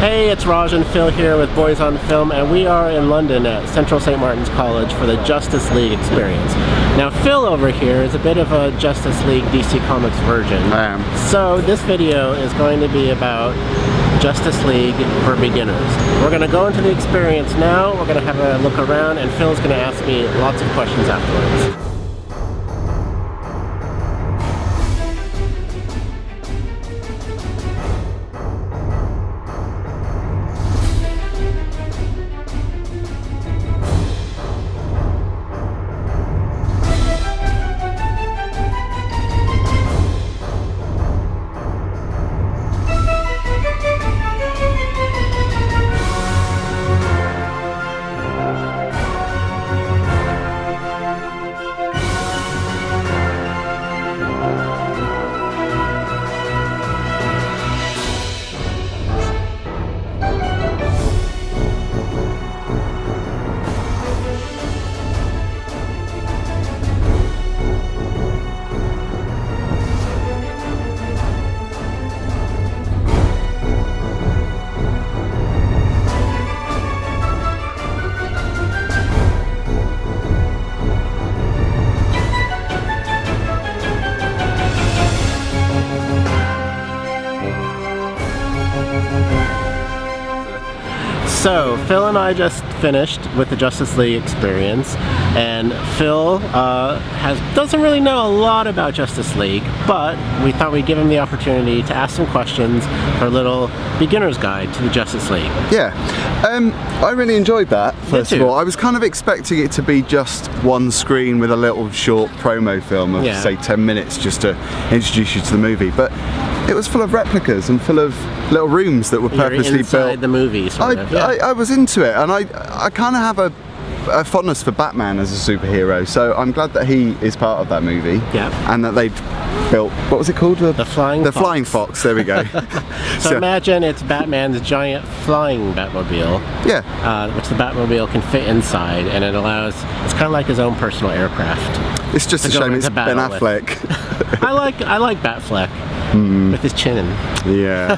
Hey, it's Raj and Phil here with Boys on Film, and we are in London at Central St. Martin's College for the Justice League experience. Now, Phil over here is a bit of a Justice League DC Comics virgin. I am. So this video is going to be about Justice League for beginners. We're going to go into the experience now, we're going to have a look around, and Phil's going to ask me lots of questions afterwards. So, Phil and I just finished with the Justice League experience, and Phil doesn't really know a lot about Justice League, but we thought we'd give him the opportunity to ask some questions for a little beginner's guide to the Justice League. Yeah, I really enjoyed that, first of all. I was kind of expecting it to be just one screen with a little short promo film of, say, 10 minutes just to introduce you to the movie, but it was full of replicas and full of little rooms that were purposely inside built. The movie, sort of, yeah. I was into it, and I kind of have a fondness for Batman as a superhero, so I'm glad that he is part of that movie. Yeah. And that they built, what was it called? The Flying Fox. Flying Fox, there we go. So imagine it's Batman's giant flying Batmobile. Yeah. Which the Batmobile can fit inside, and it allows, it's kind of like his own personal aircraft. It's just a shame it's Ben Affleck. I like Batfleck. With his chin in. Yeah.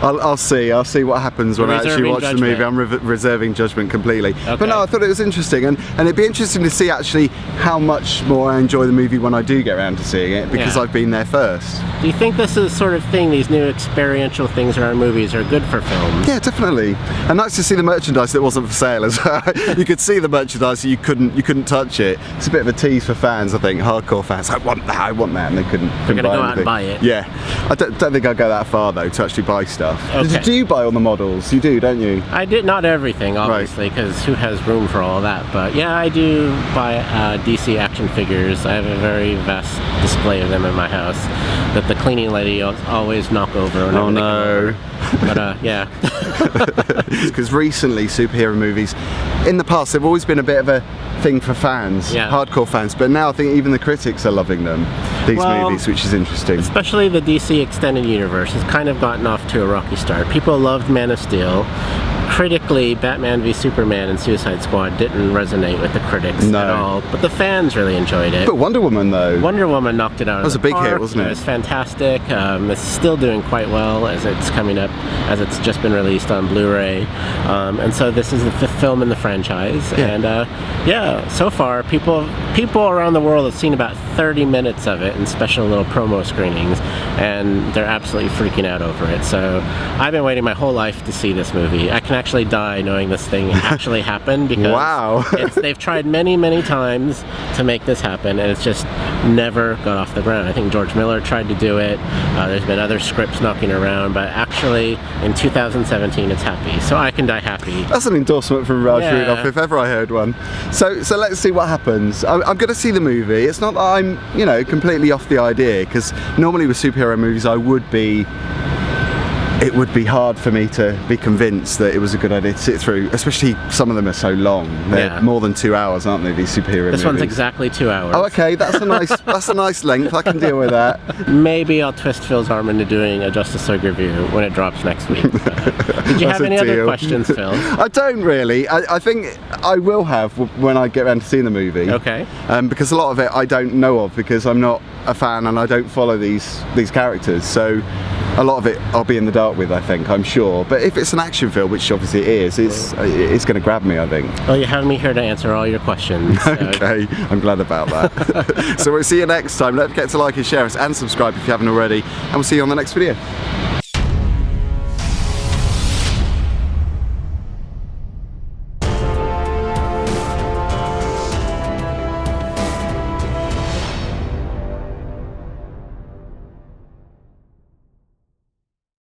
I'll see what happens when I actually watch the movie. I'm reserving judgment completely. Okay. But no, I thought it was interesting, and it'd be interesting to see actually how much more I enjoy the movie when I do get around to seeing it, because I've been there first. Do you think this is the sort of thing, these new experiential things around movies are good for films? Yeah, definitely. And nice to see the merchandise that wasn't for sale as well. You could see the merchandise, you couldn't touch it. It's a bit of a tease for fans, I think, hardcore fans. I want that, and they couldn't go out and buy it. Yeah. I don't think I'll go that far though to actually buy stuff. Okay. Do you buy all the models? You do, don't you? I did, not everything obviously, because who has room for all that, but yeah, I do buy DC action figures. I have a very vast display of them in my house that the cleaning lady always knock over. Oh no. But yeah. Because recently superhero movies, in the past they've always been a bit of a thing for fans, hardcore fans, but now I think even the critics are loving them, these movies, which is interesting. Especially the DC Extended Universe has kind of gotten off to a rocky start. People loved Man of Steel. Critically, Batman v Superman and Suicide Squad didn't resonate with the critics at all, but the fans really enjoyed it. But Wonder Woman though. Wonder Woman knocked it out of the park. That was a big hit, wasn't it? It was fantastic. It's still doing quite well as it's coming up, as it's just been released on Blu-ray. And so this is the fifth film in the franchise. Yeah. And yeah, so far people around the world have seen about 30 minutes of it in special little promo screenings, and they're absolutely freaking out over it. So I've been waiting my whole life to see this movie. I can actually die knowing this thing actually happened, because they've tried many times to make this happen, and it's just never got off the ground. I think George Miller tried to do it. There's been other scripts knocking around, but actually in 2017 it's happy. So I can die happy. That's an endorsement from Raj Rudolph if ever I heard one. So let's see what happens. I'm going to see the movie. It's not that I'm, completely off the idea, because normally with superhero movies it would be hard for me to be convinced that it was a good idea to sit through, especially some of them are so long. They're more than 2 hours, aren't they, these superhero movies? This one's exactly 2 hours. Oh, okay, that's a nice length. I can deal with that. Maybe I'll twist Phil's arm into doing a Justice League review when it drops next week. Did you have any other questions, Phil? I don't really. I think I will have when I get around to seeing the movie. Okay. Because a lot of it I don't know of, because I'm not a fan and I don't follow these characters. So a lot of it I'll be in the dark with, I think, I'm sure. But if it's an action film, which obviously it is, it's going to grab me, I think. Well, you have me here to answer all your questions. Okay, I'm glad about that. So we'll see you next time. Don't forget to like and share us and subscribe if you haven't already, and we'll see you on the next video.